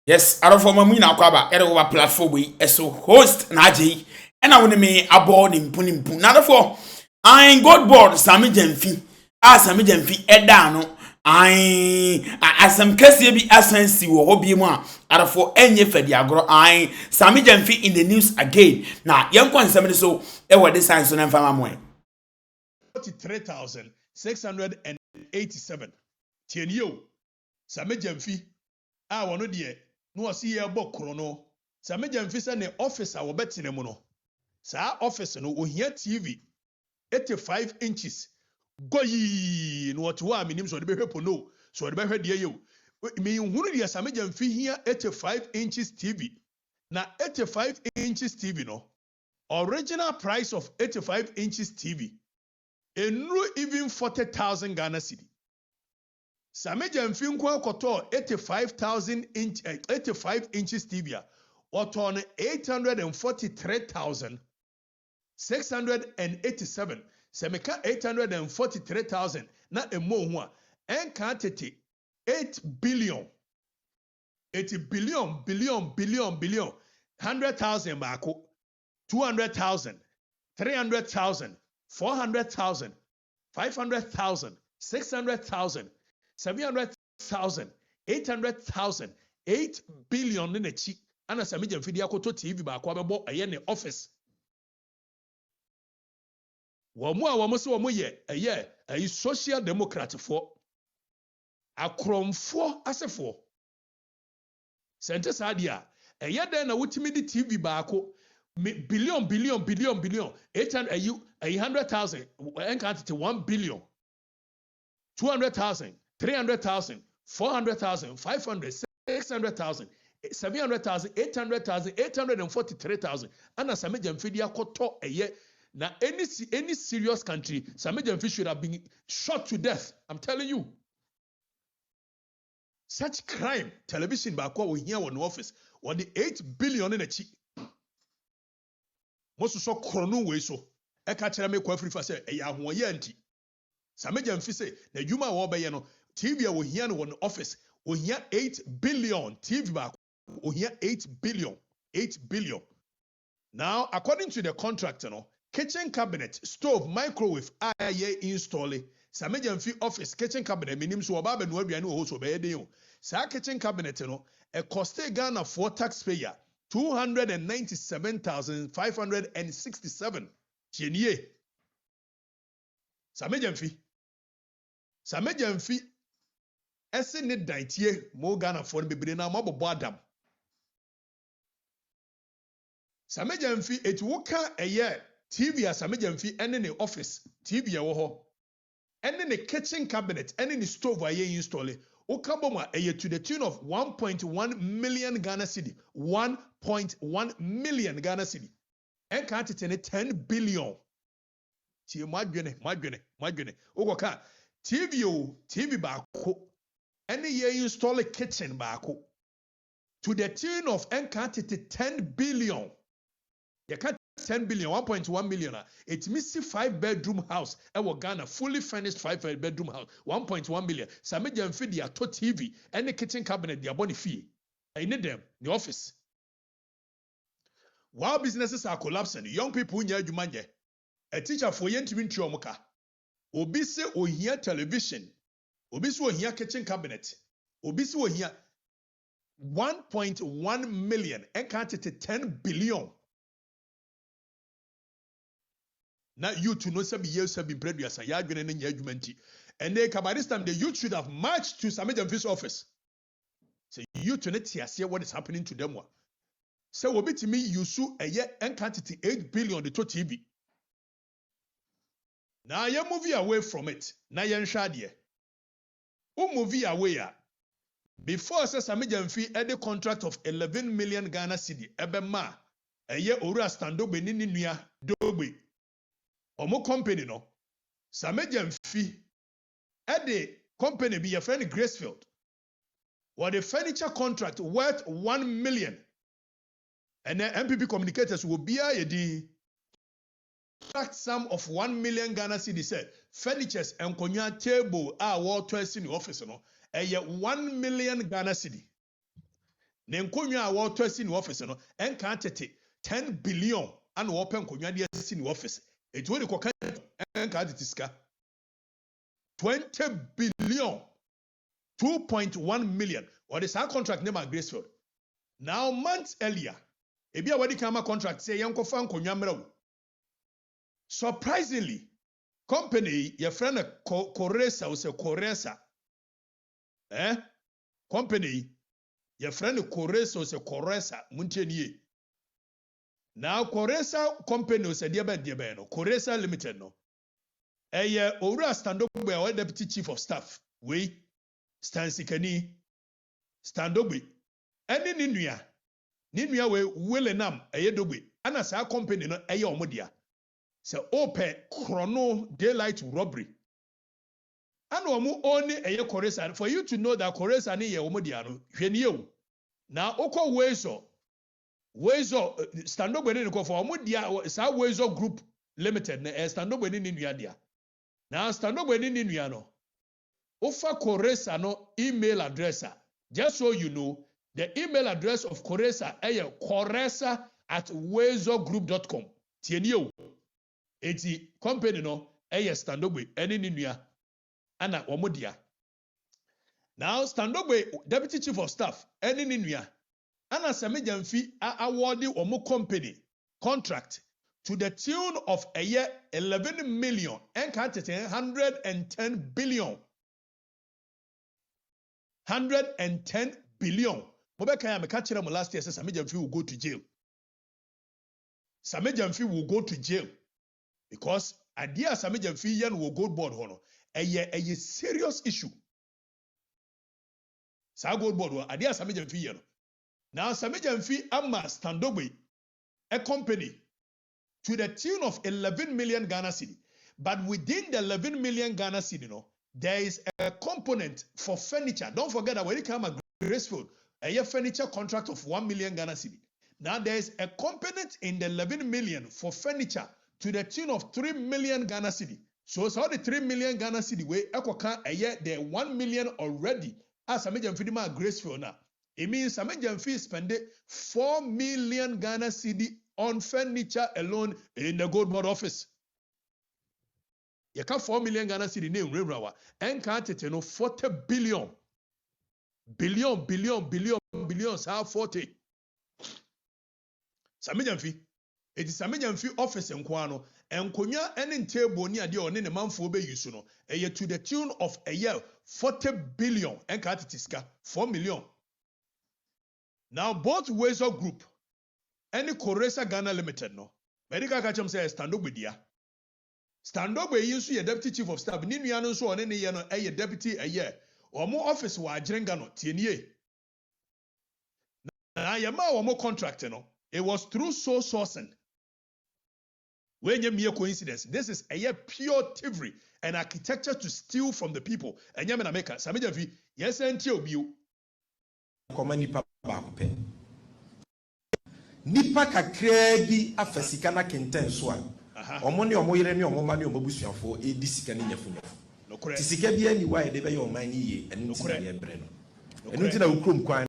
Yes, I don't for my mina kwaba over platform we so host na aje and I want me aboard in punimpu. Now therefore I ain't God board Sammy Gyamfi. Sammy Gyamfi eda no. I asem kese bi asensi wo hobie mu a therefore enye fadi agro I Sammy Gyamfi in the news again. Now yenko nsem so e wo this sign so na mfama mo. 43,687. Tienio Sammy Gyamfi a wono de no osi ye bokro no Sammy Gyamfi se ne office a wo betene mu no saa office no ohia TV 85 inches goyi no to wa minim so de behwepo no so de behwe de ye me hunu de Sammy Gyamfi hia 85 inches TV na 85 inches TV no original price of 85 inches TV enru even 40,000 Ghana cedi. Sammy Gyamfi nkwa koto 85 inches TV a oton 843,687. Semeka 843,000 na emo hu a enka tete 8 billion 80 billion 100,000 baako 200,000 300,000 400,000 500,000 600,000 700,000 800,000 8 billion ne nachi ana Sammy Gyamfi dia koto TV baako abebo eye ne office womu a womu se womu ye eye ayi social democrat fo akromfo asefo sente sadia eye den na wutimi di TV baako billion 800 ayi 100,000 enka tete 1 billion 200,000 300,000 400,000 500 600,000 700,000 800,000 843,000 ana Sammy Gyamfi dia koto eye na any serious country Sammy Gyamfi should have been shot to death. I'm telling you, such crime television back we here on office or the 8 billion in a chi most so chrono we so e ka kire me kwa free fa say e ya ho ye anti Sammy Gyamfi say na juma wo be ye no TV we here no on office we here 8 billion TV back we here 8 billion. Now according to the contract no kitchen cabinet, stove, microwave, aye install it. Sammy Gyamfi office kitchen cabinet minim so oba be no aduane wo so be dey o. Sa kitchen cabinet no e cost Ghana for taxpayer 297,567. Tienie. Sammy Gyamfi ese ne dantie mo Ghana for bebre na mabobo adam. Sammy Gyamfi etwoka eye TV as Sammy Gyamfi ene ne office TV ewo ho ene ne kitchen cabinet ene ne stove aye install it okaboma eye to the tune of 1.1 million Ghana cedi 1.1 million Ghana cedi enka atete 10 billion tie madwene okoka TV baako ene ye install kitchen baako to the tune of enka atete 10 billion. You can't 10 billion, 1.1 million. It means 5-bedroom house. Ewo Ghana, fully furnished 5-bedroom house, 1.1 million. Sammy Gyamfi dia to TV, and the kitchen cabinet, dia boni fee. I need them, the office. While businesses are collapsing, young people nya adwuma. A teacher for yentimi ntiomoka. Obi se ohia television. Obi se ohia kitchen cabinet. Obi se ohia 1.1 million. Enkante 10 billion. Now you to know some years have been previous and yadwene ne nyadwumanti. And they by this time the youth should have marched to Sammy Gyamfi's office. So you to net see what is happening to them. So we bit me you sue a year and quantity 8 billion the to TV. Now you movie away from it. Now you shadie. Who movie away ya? Before Sammy Gyamfi had a contract of 11 million Ghana cedi. Ebema a year ora stando benini nuya dogbe. Omo company no Sammy Gyamfi at the company be a friend Gracefield or the furniture contract worth 1 million and the MPP communicators will be the contract sum of 1 million Ghana cedi said furnitures and konya table are worth twice in the office no a 1 million Ghana cedi ne nkonwa a wɔtɔ si ne office no enka tete 10 billion ana wɔpɛ nkonwa de si ne office eti wo de kɔka enka tete sika 20 billion 2.1 million or the same contract name at Gracefield. Now months earlier, ebi a wadi kama contract say yanko fan konwa mrawo. Surprisingly, company your friend Coresa or say Coresa. Company your friend Coresa or say Coresa muntieni. Now Coresa company or say diaba no Coresa Limited no. Owura Standogbe or deputy chief of staff. We Stansikani Standogbe. Any Ninua we Willenam Ayedogbe. Ana sa company no eye omodia. Se open chrono daylight robbery. And omu only eye Coresa. For you to know that Coresa ni ye omodia no hweniye. Na oko Wezo Standogbe ni ko for omodia sa Wezo Group Limited na Standogbe ni Ninua dia. Now Standogbe ni Ninua no. Ofa Coresa no email address. Just so you know, the email address of Coresa is coresa@wezogroup.com. Tienio. Eti company no Standogbe eni Ninua ana omodia. Now Standogbe deputy chief of staff eni Ninua ana Sammy Gyamfi awarded omo company contract to the tune of 11 million and 110 billion. 110 billion. Mobeka ya mekachira mo last year say Sammy Gyamfi will go to jail. Sammy Gyamfi will go to jail because idea Sammy Gyamfi yan will go board hono. A serious issue. Sa gold board idea Sammy Gyamfi yan. Now Sammy Gyamfi ama Standogbe a company to the tune of 11 million Ghana cedi. But within the 11 million Ghana cedi, there is a component for furniture. Don't forget that when it comes to Gracefield, a furniture contract of 1 million Ghana cedi. Now there is a component in the 11 million for furniture to the tune of 3 million Ghana cedi. So it's all the 3 million Ghana cedi way the 1 million already as Sammy Gyamfi ma Gracefield now. It means Sammy Gyamfi spent 4 million Ghana cedi on furniture alone in the gold board office. You can 4 million Ghana cedi name Rebrawa and can't 40 billion. Billions have 40. Sammy Gyamfi. It is Sammy Gyamfi office in Kwano and Konya and table near the on in a month for be use no. To the tune of 40 billion and can't 4 million. Now both Wezo Group any Coresa Ghana Limited no. Medical Kacham says Standogbe dia. Standogbe yinsu ye deputy chief of staff. Ninu yano so one ye no a deputy a year. Or more office wa ajrenga no tienye. Na yama or more contract no. It was through sole sourcing. When you mere coincidence, this is a year pure thievery and architecture to steal from the people. And yamena meka Sammy Gyamfi yes enti obiu. Komani pa ba pe. Nipa kakra bi afasika na kenten so a omo ne omo yere ne omo ma ne omo busuafo edi sika ne nyafo ti sika bi ani wa e de be ye oman ni ye enu ti na ye bre no enu ti na ukrom kwan